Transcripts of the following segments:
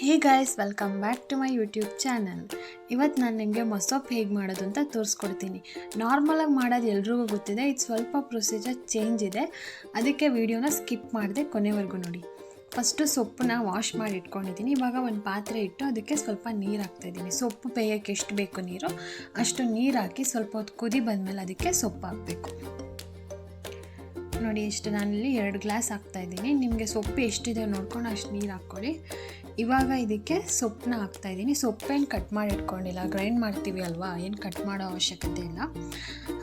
Hey guys, welcome back to my YouTube channel. ಇವತ್ತು ನಾನು ನಿಮಗೆ ಮೊಸೊಪ್ಪು ಹೇಗೆ ಮಾಡೋದು ಅಂತ ತೋರಿಸ್ಕೊಡ್ತೀನಿ. ನಾರ್ಮಲಾಗಿ ಮಾಡೋದು ಎಲ್ರಿಗೂ ಗೊತ್ತಿದೆ, ಇದು ಸ್ವಲ್ಪ ಪ್ರೊಸೀಜರ್ ಚೇಂಜ್ ಇದೆ. ಅದಕ್ಕೆ ವಿಡಿಯೋನ ಸ್ಕಿಪ್ ಮಾಡದೆ ಕೊನೆವರೆಗೂ ನೋಡಿ. ಫಸ್ಟು ಸೊಪ್ಪನ್ನ ವಾಶ್ ಮಾಡಿ ಇಟ್ಕೊಂಡಿದ್ದೀನಿ. ಇವಾಗ ಒಂದು ಪಾತ್ರೆ ಇಟ್ಟು ಅದಕ್ಕೆ ಸ್ವಲ್ಪ ನೀರು ಹಾಕ್ತಾಯಿದ್ದೀನಿ. ಸೊಪ್ಪು ಬೇಯೋಕ್ಕೆ ಎಷ್ಟು ಬೇಕು ನೀರು ಅಷ್ಟು ನೀರು ಹಾಕಿ ಸ್ವಲ್ಪ ಹೊತ್ತು ಕುದಿ ಬಂದಮೇಲೆ ಅದಕ್ಕೆ ಸೊಪ್ಪು ಹಾಕಬೇಕು. ನೋಡಿ, ಇಷ್ಟು ನಾನಿಲ್ಲಿ 2 ಗ್ಲಾಸ್ ಹಾಕ್ತಾಯಿದ್ದೀನಿ. ನಿಮಗೆ ಸೊಪ್ಪು ಎಷ್ಟಿದೆ ನೋಡ್ಕೊಂಡು ಅಷ್ಟು ನೀರು ಹಾಕ್ಕೊಳ್ಳಿ. ಇವಾಗ ಇದಕ್ಕೆ ಸೊಪ್ಪನ್ನ ಹಾಕ್ತಾಯಿದ್ದೀನಿ. ಸೊಪ್ಪೇನು ಕಟ್ ಮಾಡಿ ಇಟ್ಕೊಂಡಿಲ್ಲ, ಗ್ರೈಂಡ್ ಮಾಡ್ತೀವಿ ಅಲ್ವಾ, ಏನು ಕಟ್ ಮಾಡೋ ಅವಶ್ಯಕತೆ ಇಲ್ಲ.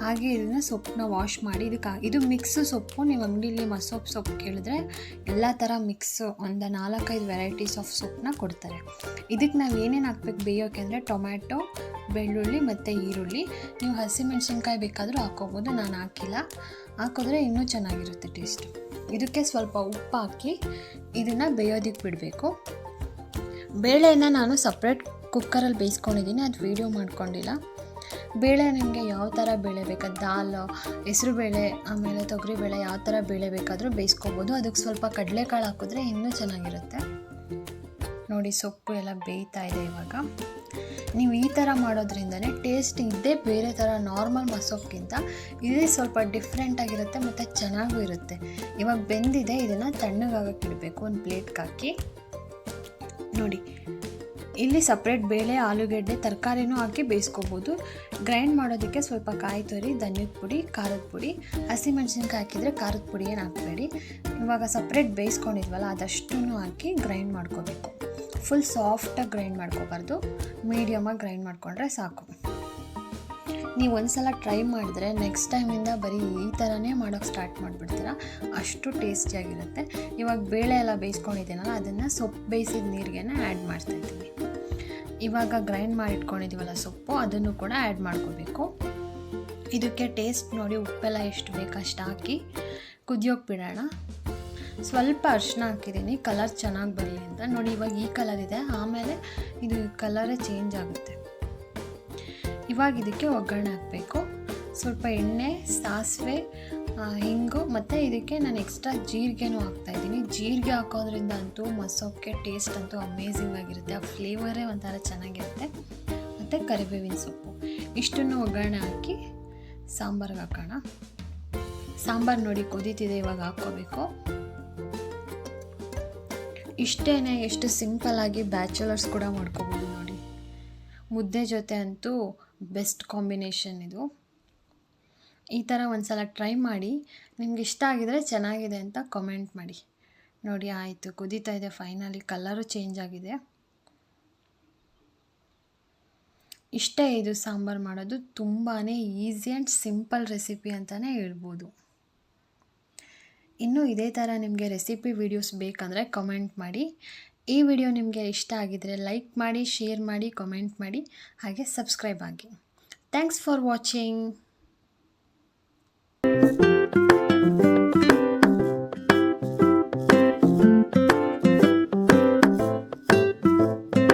ಹಾಗೆ ಇದನ್ನು ಸೊಪ್ಪನ್ನ ವಾಶ್ ಮಾಡಿ ಇದು ಮಿಕ್ಸು ಸೊಪ್ಪು. ನೀವು ಅಂಗಡಿಲಿ ಸೊಪ್ಪು ಕೇಳಿದ್ರೆ ಎಲ್ಲ ಥರ ಮಿಕ್ಸು ಒಂದು 4-5 ವೆರೈಟೀಸ್ ಆಫ್ ಸೊಪ್ಪನ್ನ ಕೊಡ್ತಾರೆ. ಇದಕ್ಕೆ ನಾವು ಏನೇನು ಹಾಕ್ಬೇಕು ಬೇಯೋಕೆ ಅಂದರೆ ಟೊಮ್ಯಾಟೊ, ಬೆಳ್ಳುಳ್ಳಿ ಮತ್ತು ಈರುಳ್ಳಿ. ನೀವು ಹಸಿಮೆಣ್ಸಿನ್ಕಾಯಿ ಬೇಕಾದರೂ ಹಾಕ್ಕೋಬೋದು, ನಾನು ಹಾಕಿಲ್ಲ. ಹಾಕಿದ್ರೆ ಇನ್ನೂ ಚೆನ್ನಾಗಿರುತ್ತೆ ಟೇಸ್ಟು. ಇದಕ್ಕೆ ಸ್ವಲ್ಪ ಉಪ್ಪು ಹಾಕಿ ಇದನ್ನು ಬೇಯೋದಕ್ಕೆ ಬಿಡಬೇಕು. ಬೇಳೆನ ನಾನು ಸಪ್ರೇಟ್ ಕುಕ್ಕರಲ್ಲಿ ಬೇಯಿಸ್ಕೊಂಡಿದ್ದೀನಿ, ಅದು ವೀಡಿಯೋ ಮಾಡ್ಕೊಂಡಿಲ್ಲ. ಬೇಳೆ ನಿಮಗೆ ಯಾವ ಥರ ಬೇಳೆ ಬೇಕಾದ ದಾಲ್, ಹೆಸರು ಬೇಳೆ, ಆಮೇಲೆ ತೊಗರಿಬೇಳೆ, ಯಾವ ಥರ ಬೇಳೆ ಬೇಕಾದರೂ ಬೇಯಿಸ್ಕೊಬೋದು. ಅದಕ್ಕೆ ಸ್ವಲ್ಪ ಕಡಲೆಕಾಳು ಹಾಕಿದ್ರೆ ಇನ್ನೂ ಚೆನ್ನಾಗಿರುತ್ತೆ. ನೋಡಿ, ಸೊಪ್ಪು ಎಲ್ಲ ಬೇಯ್ತಾ ಇದೆ. ಇವಾಗ ನೀವು ಈ ಥರ ಮಾಡೋದ್ರಿಂದನೇ ಟೇಸ್ಟ್ ಇದ್ದೇ ಬೇರೆ ಥರ ನಾರ್ಮಲ್ ಮೊಸೊಪ್ಪಿಗಿಂತ ಇದೇ ಸ್ವಲ್ಪ ಡಿಫ್ರೆಂಟಾಗಿರುತ್ತೆ ಮತ್ತು ಚೆನ್ನಾಗೂ ಇರುತ್ತೆ. ಇವಾಗ ಬೆಂದಿದೆ, ಇದನ್ನು ತಣ್ಣಗಾಗಕ್ಕೆ ಇಡಬೇಕು. ಒಂದು ಪ್ಲೇಟ್ಗೆ ಹಾಕಿ ನೋಡಿ, ಇಲ್ಲಿ ಸಪ್ರೇಟ್ ಬೇಳೆ, ಆಲೂಗೆಡ್ಡೆ, ತರಕಾರಿನೂ ಹಾಕಿ ಬೇಯಿಸ್ಕೋಬೋದು. ಗ್ರೈಂಡ್ ಮಾಡೋದಕ್ಕೆ ಸ್ವಲ್ಪ ಕಾಯಿ ತುರಿ, ಧನಿಯದ ಪುಡಿ, ಖಾರದ ಪುಡಿ, ಹಸಿಮೆಣ್ಸಿನ್ಕಾಯಿ ಹಾಕಿದರೆ ಖಾರದ ಪುಡಿ ಏನು ಹಾಕಬೇಡಿ. ಇವಾಗ ಸಪ್ರೇಟ್ ಬೇಯಿಸ್ಕೊಂಡಿದ್ವಲ್ಲ ಅದಷ್ಟೂ ಹಾಕಿ ಗ್ರೈಂಡ್ ಮಾಡ್ಕೋಬೇಕು. ಫುಲ್ ಸಾಫ್ಟಾಗಿ ಗ್ರೈಂಡ್ ಮಾಡ್ಕೋಬಾರ್ದು, ಮೀಡಿಯಮಾಗಿ ಗ್ರೈಂಡ್ ಮಾಡಿಕೊಂಡ್ರೆ ಸಾಕು. ನೀವು ಒಂದ್ಸಲ ಟ್ರೈ ಮಾಡಿದ್ರೆ ನೆಕ್ಸ್ಟ್ ಟೈಮಿಂದ ಬರೀ ಈ ಥರನೇ ಮಾಡೋಕ್ಕೆ ಸ್ಟಾರ್ಟ್ ಮಾಡಿಬಿಡ್ತೀರ, ಅಷ್ಟು ಟೇಸ್ಟಿಯಾಗಿರುತ್ತೆ. ಇವಾಗ ಬೇಳೆ ಎಲ್ಲ ಬೇಯಿಸ್ಕೊಂಡಿದ್ದೀನಲ್ಲ ಅದನ್ನು ಸೊಪ್ಪು ಬೇಯಿಸಿದ ನೀರಿಗೆ ಆ್ಯಡ್ ಮಾಡ್ತಾಯಿದ್ದೀನಿ. ಇವಾಗ ಗ್ರೈಂಡ್ ಮಾಡಿ ಇಟ್ಕೊಂಡಿದ್ದೀವಲ್ಲ ಸೊಪ್ಪು, ಅದನ್ನು ಕೂಡ ಆ್ಯಡ್ ಮಾಡ್ಕೋಬೇಕು. ಇದಕ್ಕೆ ಟೇಸ್ಟ್ ನೋಡಿ, ಉಪ್ಪೆಲ್ಲ ಎಷ್ಟು ಬೇಕು ಅಷ್ಟು ಹಾಕಿ ಕುದಿಯೋಕೆ ಬಿಡೋಣ. ಸ್ವಲ್ಪ ಅರಿಶಿನ ಹಾಕಿದ್ದೀನಿ, ಕಲರ್ ಚೆನ್ನಾಗಿ ಬರಲಿ ಅಂತ. ನೋಡಿ, ಇವಾಗ ಈ ಕಲರ್ ಇದೆ, ಆಮೇಲೆ ಇದು ಕಲರೇ ಚೇಂಜ್ ಆಗುತ್ತೆ. ಇವಾಗ ಇದಕ್ಕೆ ಒಗ್ಗರಣೆ ಹಾಕಬೇಕು. ಸ್ವಲ್ಪ ಎಣ್ಣೆ, ಸಾಸಿವೆ, ಹಿಂಗು ಮತ್ತು ಇದಕ್ಕೆ ನಾನು ಎಕ್ಸ್ಟ್ರಾ ಜೀರಿಗೆನೂ ಹಾಕ್ತಾಯಿದ್ದೀನಿ. ಜೀರಿಗೆ ಹಾಕೋದ್ರಿಂದ ಅಂತೂ ಮೊಸೊಪ್ಪಿಗೆ ಟೇಸ್ಟ್ ಅಂತೂ ಅಮೇಝಿಂಗ್ ಆಗಿರುತ್ತೆ. ಆ ಫ್ಲೇವರೇ ಒಂಥರ ಚೆನ್ನಾಗಿರುತ್ತೆ. ಮತ್ತು ಕರಿಬೇವಿನ ಸೊಪ್ಪು ಇಷ್ಟನ್ನು ಒಗ್ಗರಣೆ ಹಾಕಿ ಸಾಂಬಾರಿಗೆ ಹಾಕೋಣ. ಸಾಂಬಾರು ನೋಡಿ ಕುದೀತಿದೆ, ಇವಾಗ ಹಾಕ್ಕೋಬೇಕು. ಇಷ್ಟೇ, ಎಷ್ಟು ಸಿಂಪಲ್ಲಾಗಿ ಬ್ಯಾಚುಲರ್ಸ್ ಕೂಡ ಮಾಡ್ಕೋಬೋದು. ನೋಡಿ, ಮುದ್ದೆ ಜೊತೆ ಅಂತೂ ಬೆಸ್ಟ್ ಕಾಂಬಿನೇಷನ್ ಇದು. ಈ ಥರ ಒಂದು ಸಲ ಟ್ರೈ ಮಾಡಿ, ನಿಮ್ಗೆ ಇಷ್ಟ ಆಗಿದರೆ ಚೆನ್ನಾಗಿದೆ ಅಂತ ಕಾಮೆಂಟ್ ಮಾಡಿ. ನೋಡಿ, ಆಯಿತು, ಕುದೀತಾ ಇದೆ. ಫೈನಲಿ ಕಲರು ಚೇಂಜ್ ಆಗಿದೆ. ಇಷ್ಟೇ, ಇದು ಸಾಂಬಾರು ಮಾಡೋದು ತುಂಬಾ ಈಸಿ ಆ್ಯಂಡ್ ಸಿಂಪಲ್ ರೆಸಿಪಿ ಅಂತಲೇ ಹೇಳ್ಬೋದು. ಇನ್ನೂ ಇದೇ ಥರ ನಿಮಗೆ ರೆಸಿಪಿ ವೀಡಿಯೋಸ್ ಬೇಕಂದರೆ ಕಮೆಂಟ್ ಮಾಡಿ. ಈ ವಿಡಿಯೋ ನಿಮಗೆ ಇಷ್ಟ ಆಗಿದರೆ ಲೈಕ್ ಮಾಡಿ, ಶೇರ್ ಮಾಡಿ, ಕಮೆಂಟ್ ಮಾಡಿ, ಹಾಗೆ ಸಬ್ಸ್ಕ್ರೈಬ್ ಆಗಿ. Thanks for watching.